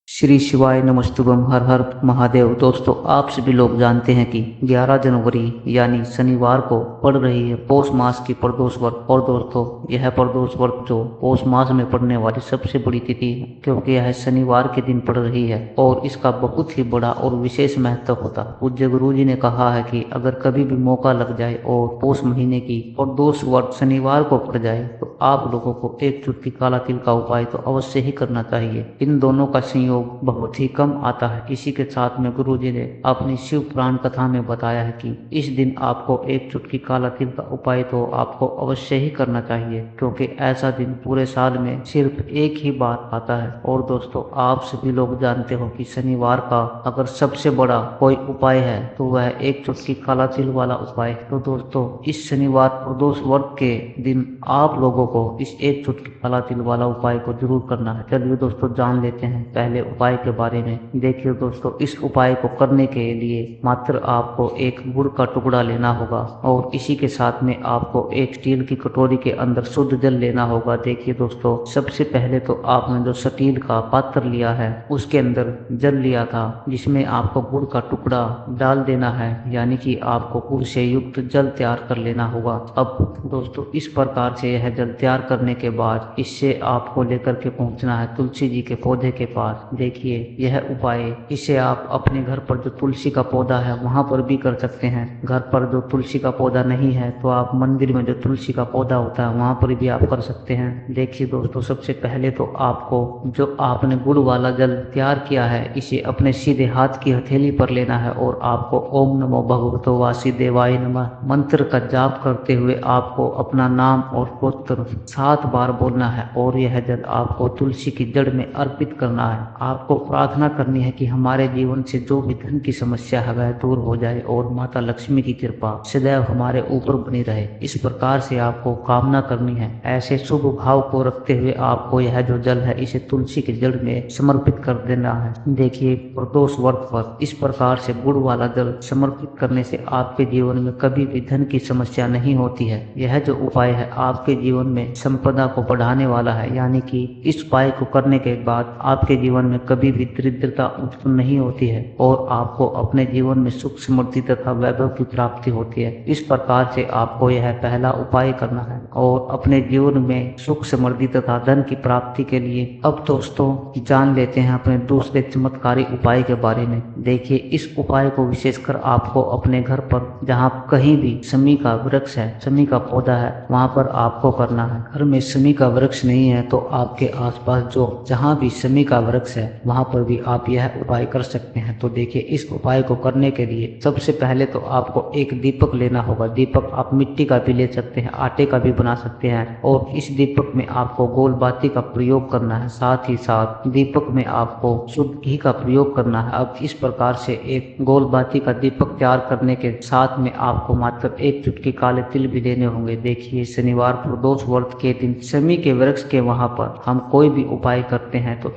श्री शिवाय नमस्तुभम हर हर महादेव। दोस्तों, आप सभी लोग जानते हैं कि 11 जनवरी यानी शनिवार को पड़ रही है पौष मास की प्रदोष व्रत। और दोस्तों, यह प्रदोष व्रत जो पौष मास में पड़ने वाली सबसे बड़ी तिथि है, क्योंकि यह शनिवार के दिन पड़ रही है और इसका बहुत ही बड़ा और विशेष महत्व होता है। पूज्य गुरु जी ने कहा है कि अगर कभी भी मौका लग जाए और पौष महीने की प्रदोष व्रत शनिवार को पड़ जाए तो आप लोगों को एक चुटकी काला तिल का उपाय तो अवश्य ही करना चाहिए। इन दोनों का संयोग बहुत ही कम आता है। इसी के साथ में गुरुजी ने अपनी शिव पुराण कथा में बताया है कि इस दिन आपको एक चुटकी काला तिल का उपाय तो आपको अवश्य ही करना चाहिए, क्योंकि ऐसा दिन पूरे साल में सिर्फ एक ही बार आता है। और दोस्तों, आप सभी लोग जानते हो कि शनिवार का अगर सबसे बड़ा कोई उपाय है तो वह एक चुटकी काला तिल वाला उपाय। तो दोस्तों, इस शनिवार प्रदोष व्रत के दिन आप लोगों को इस एक चुटकी काला तिल वाला उपाय को जरूर करना है। चलिए दोस्तों, जान लेते हैं पहले उपाय के बारे में। देखिए दोस्तों, इस उपाय को करने के लिए मात्र आपको एक गुड़ का टुकड़ा लेना होगा और इसी के साथ में आपको एक स्टील की कटोरी के अंदर शुद्ध जल लेना होगा। देखिए दोस्तों, सबसे पहले तो आपने जो स्टील का पात्र लिया है उसके अंदर जल लिया था, जिसमें आपको गुड़ का टुकड़ा डाल देना है, यानी कि आपको गुड़ से युक्त जल तैयार कर लेना होगा। अब दोस्तों, इस प्रकार से यह जल तैयार करने के बाद इससे आपको लेकर के पहुंचना है तुलसी जी के पौधे के पास। देखिए, यह उपाय इसे आप अपने घर पर जो तुलसी का पौधा है वहां पर भी कर सकते हैं। घर पर जो तुलसी का पौधा नहीं है तो आप मंदिर में जो तुलसी का पौधा होता है वहां पर भी आप कर सकते हैं। देखिए दोस्तों, सबसे पहले तो आपको जो आपने गुड़ वाला जल तैयार किया है इसे अपने सीधे हाथ की हथेली पर लेना है और आपको ओम नमो भगवतो वासुदेवाय नमः मंत्र का जाप करते हुए आपको अपना नाम और गोत्र 7 बार बोलना है और यह जल आपको तुलसी की जड़ में अर्पित करना है। आपको प्रार्थना करनी है कि हमारे जीवन से जो भी धन की समस्या है वह दूर हो जाए और माता लक्ष्मी की कृपा सदैव हमारे ऊपर बनी रहे। इस प्रकार से आपको कामना करनी है। ऐसे शुभ भाव को रखते हुए आपको यह जो जल है इसे तुलसी की जड़ में समर्पित कर देना है। देखिए, प्रदोष व्रत पर इस प्रकार से गुड़ वाला जल समर्पित करने से आपके जीवन में कभी भी धन की समस्या नहीं होती है। यह जो उपाय है आपके जीवन में संपदा को बढ़ाने वाला है, यानी कि इस उपाय को करने के बाद आपके जीवन में कभी भी दरिद्रता उत्पन्न नहीं होती है और आपको अपने जीवन में सुख समृद्धि तथा वैभव की प्राप्ति होती है। इस प्रकार से आपको यह पहला उपाय करना है और अपने जीवन में सुख समृद्धि तथा धन की प्राप्ति के लिए अब दोस्तों जान लेते हैं अपने दूसरे चमत्कारी उपाय के बारे में। देखिए, इस उपाय को विशेषकर आपको अपने घर पर जहाँ कहीं भी शमी का वृक्ष है, शमी का पौधा है, वहां पर आपको करना है। घर में शमी का वृक्ष नहीं है तो आपके आसपास जो जहाँ भी शमी का वृक्ष है वहां पर भी आप यह उपाय कर सकते हैं। तो देखिए, इस उपाय को करने के लिए सबसे पहले तो आपको एक दीपक लेना होगा। दीपक आप मिट्टी का भी ले सकते हैं, आटे का भी बना सकते हैं और इस दीपक में आपको गोल बाती का प्रयोग करना है। साथ ही साथ दीपक में आपको शुद्ध घी का प्रयोग करना है। अब इस प्रकार से एक गोल बाती का दीपक तैयार करने के साथ में आपको मात्र एक चुटकी काले तिल भी लेने होंगे। देखिए, शनिवार प्रदोष व्रत के दिन शमी के वृक्ष के वहां पर हम कोई भी उपाय करते हैं तो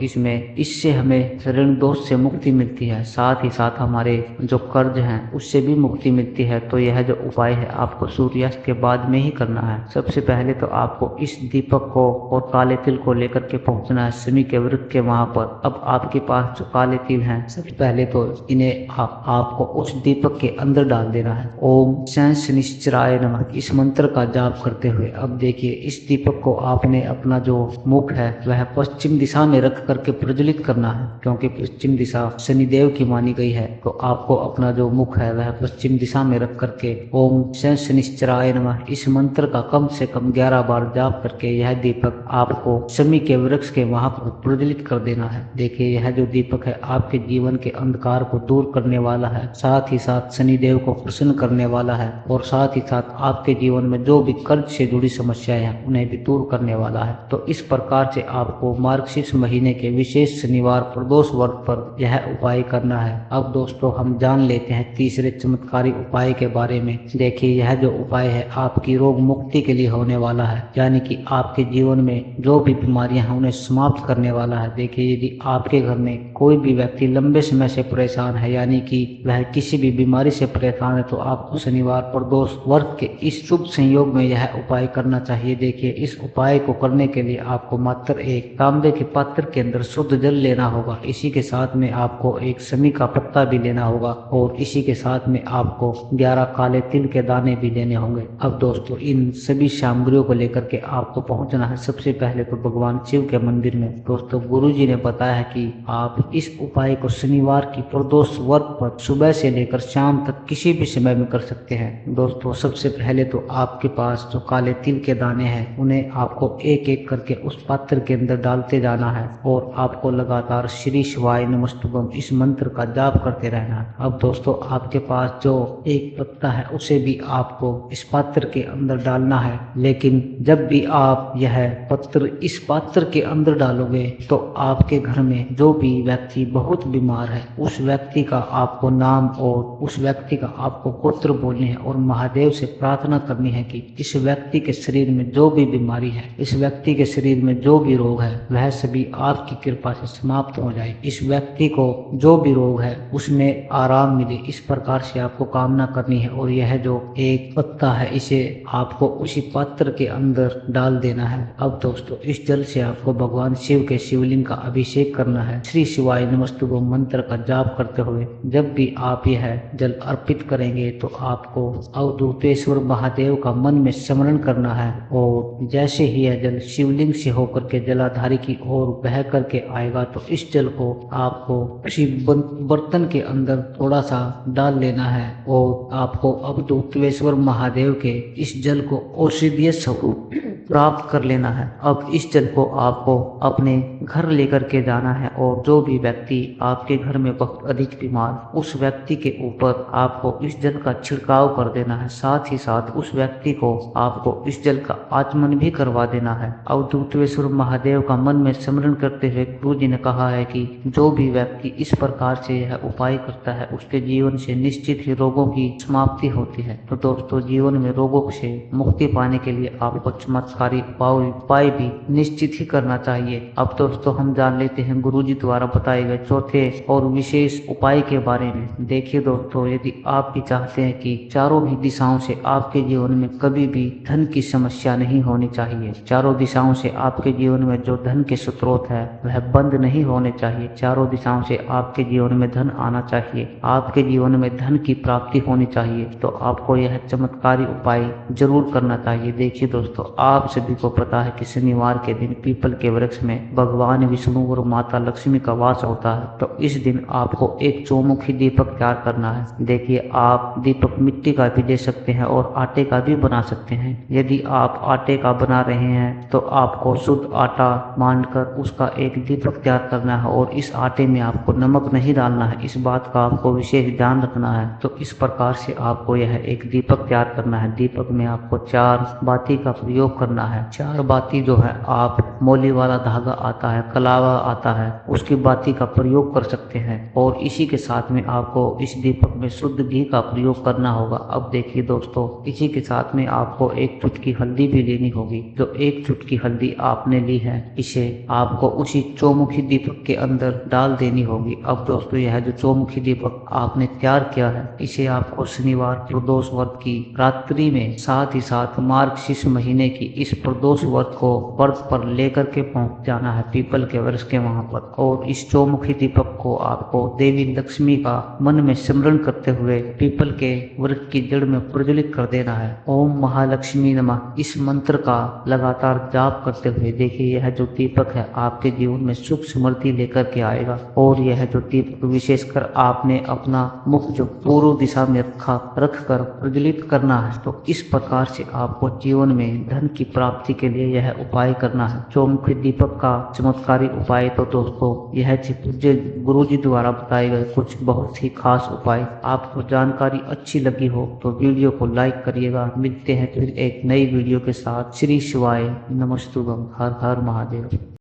इससे हमें ऋण दोष से मुक्ति मिलती है, साथ ही साथ हमारे जो कर्ज हैं उससे भी मुक्ति मिलती है। तो यह जो उपाय है आपको सूर्यास्त के बाद में ही करना है। सबसे पहले तो आपको इस दीपक को और काले तिल को लेकर के पहुंचना है शमी के वृक्ष के वहां पर। अब आपके पास जो काले तिल हैं, सबसे पहले तो इन्हें आपको उस दीपक के अंदर डाल देना है। ओम शनिश्चराय नमः इस मंत्र का जाप करते हुए अब देखिए, इस दीपक को आपने अपना जो मुख है वह पश्चिम दिशा में रख करके प्रज्वलित करना है, क्योंकि पश्चिम दिशा शनिदेव की मानी गई है। तो आपको अपना जो मुख है वह पश्चिम दिशा में रख करके ओम शनिश्चराय नमः इस मंत्र का कम से कम 11 बार जाप करके यह दीपक आपको शमी के वृक्ष के वहां पर प्रज्वलित कर देना है। देखिए, यह जो दीपक है आपके जीवन के अंधकार को दूर करने वाला है, साथ ही साथ शनिदेव को प्रसन्न करने वाला है और साथ ही साथ आपके जीवन में जो भी कर्ज से जुड़ी समस्याएं हैं उन्हें भी दूर करने वाला है। तो इस प्रकार से आपको मार्गशीर्ष महीने के विशेष शनिवार प्रदोष व्रत पर यह उपाय करना है। अब दोस्तों, हम जान लेते हैं तीसरे चमत्कारी उपाय के बारे में। देखिए, यह जो उपाय है आपकी रोग मुक्ति के लिए होने वाला है, यानी कि आपके जीवन में जो भी बीमारियां हैं उन्हें समाप्त करने वाला है। देखिए, यदि आपके घर में कोई भी व्यक्ति लंबे समय से परेशान है, यानी कि वह किसी भी बीमारी से परेशान है, तो आपको शनिवार प्रदोष व्रत के इस शुभ संयोग में यह उपाय करना चाहिए। देखिए, इस उपाय को करने के लिए आपको मात्र एक तांबे के पात्र के अंदर शुद्ध जल लेना होगा। इसी के साथ में आपको एक समी का पत्ता भी लेना होगा और इसी के साथ में आपको 11 काले तिल के दाने भी लेने होंगे। अब दोस्तों इन सभी सामग्रियों को लेकर के आपको पहुंचना है सबसे पहले तो भगवान शिव के मंदिर में। दोस्तों गुरुजी ने बताया है कि आप इस उपाय को शनिवार की प्रदोष वर्ग पर सुबह से लेकर शाम तक किसी भी समय में कर सकते हैं। दोस्तों सबसे पहले तो आपके पास जो काले तिल के दाने हैं उन्हें आपको एक एक करके उस पात्र के अंदर डालते जाना है और आपको लगातार श्री शिवाय नमस्तुभ्यम इस मंत्र का जाप करते रहना है। अब दोस्तों आपके पास जो एक पत्ता है उसे भी आपको इस पात्र के अंदर डालना है, लेकिन जब भी आप यह पत्र इस पात्र के अंदर डालोगे तो आपके घर में जो भी व्यक्ति बहुत बीमार है उस व्यक्ति का आपको नाम और उस व्यक्ति का आपको गोत्र बोलने हैं और महादेव से प्रार्थना करनी है कि इस व्यक्ति के शरीर में जो भी बीमारी है, इस व्यक्ति के शरीर में जो भी रोग है वह सभी आपकी कृपा से समाप्त हो जाए। इस व्यक्ति को जो भी रोग है उसमें आराम मिले, इस प्रकार से आपको कामना करनी है। और यह जो एक पत्ता है इसे आपको उसी पात्र के अंदर डाल देना है। अब दोस्तों इस जल से आपको भगवान शिव के शिवलिंग का अभिषेक करना है। श्री शिवाय नमस्तुभ्यम मंत्र का जाप करते हुए जब भी आप यह जल अर्पित करेंगे तो आपको अवधूतेश्वर महादेव का मन में स्मरण करना है और जैसे ही यह जल शिवलिंग से होकर के जलाधारी की ओर बह करके आएगा तो इस जल को आपको उसी बर्तन के अंदर थोड़ा सा डाल लेना है और आपको अवधूतेश्वर महादेव के इस जल को औषधीय स्वरूप प्राप्त कर लेना है। अब इस जल को आपको अपने घर लेकर के जाना है और जो भी व्यक्ति आपके घर में बहुत अधिक बीमार उस व्यक्ति के ऊपर आपको इस जल का छिड़काव कर देना है। साथ ही साथ उस व्यक्ति को आपको इस जल का आचमन भी करवा देना है। अवधूतेश्वर महादेव का मन में स्मरण करते हुए गुरु जी ने कहा है कि जो भी व्यक्ति इस प्रकार से यह उपाय करता है उसके जीवन से निश्चित ही रोगों की समाप्ति होती है। तो दोस्तों जीवन में रोगों से मुक्ति पाने के लिए आपको चमत्कारी उपाय भी निश्चित ही करना चाहिए। अब दोस्तों हम जान लेते हैं गुरु जी द्वारा बताए गए चौथे और विशेष उपाय के बारे में। देखिए दोस्तों यदि आप भी चाहते हैं कि चारों ही दिशाओं से आपके जीवन में कभी भी धन की समस्या नहीं होनी चाहिए, चारों दिशाओं से आपके जीवन में जो धन के स्रोत है वह बंद नहीं होने चाहिए, चारों दिशाओं से आपके जीवन में धन आना चाहिए, आपके जीवन में धन की प्राप्ति होनी चाहिए, तो आपको यह चमत्कारी उपाय जरूर करना चाहिए। देखिए दोस्तों आप सभी को पता है कि शनिवार के दिन पीपल के वृक्ष में भगवान विष्णु और माता लक्ष्मी का वास होता है। तो इस दिन आपको एक चौमुखी दीपक तैयार करना है। देखिए आप दीपक मिट्टी का भी दे सकते हैं और आटे का भी बना सकते हैं। यदि आप आटे का बना रहे हैं तो आपको शुद्ध आटा मानकर उसका एक दीपक तैयार करना है और इस आटे में आपको नमक नहीं डालना है, इस बात का आपको विशेष ध्यान रखना है। तो इस प्रकार से आपको यह एक दीपक तैयार करना है। दीपक में आपको 4 बाती का प्रयोग करना है। 4 बाती जो है आप मोली वाला धागा आता है, कलावा आता है, उसकी बाती का प्रयोग कर सकते हैं और इसी के साथ में आपको इस दीपक में शुद्ध घी का प्रयोग करना होगा। अब देखिए दोस्तों इसी के साथ में आपको एक चुटकी हल्दी भी लेनी होगी। जो एक चुटकी हल्दी आपने ली है इसे आपको उसी चौमुखी दीपक के अंदर डाल देनी होगी। अब दोस्तों यह जो चौमुखी दीपक आपने तैयार किया है इसे आपको शनिवार प्रदोष व्रत की रात्रि में साथ ही साथ मार्गशीर्ष महीने की इस प्रदोष व्रत को व्रत पर लेकर के पहुंच जाना है पीपल के वृक्ष के वहां पर। और इस चौमुखी दीपक को आपको देवी लक्ष्मी का मन में स्मरण करते हुए पीपल के वृक्ष की जड़ में प्रज्वलित कर देना है। ओम महालक्ष्मी नमः इस मंत्र का लगातार जाप करते हुए देखिए यह जो दीपक है आपके जीवन में सुख समृद्धि लेकर के आएगा। और यह जो दीपक विशेषकर आपने अपना मुख जो पूर्व दिशा में रख कर प्रज्वलित करना है। तो इस प्रकार से आपको जीवन में धन की प्राप्ति के लिए यह उपाय करना है। चौमुखी दीपक का चमत्कारी उपाय तो दोस्तों यह पूज्य गुरु जी द्वारा बताए गए कुछ बहुत ही खास उपाय। आपको जानकारी अच्छी लगी हो तो वीडियो को लाइक करिएगा। मिलते हैं फिर एक नई वीडियो के साथ। श्री शिवाय नमस्तुभ्यम। हर हर महादेव।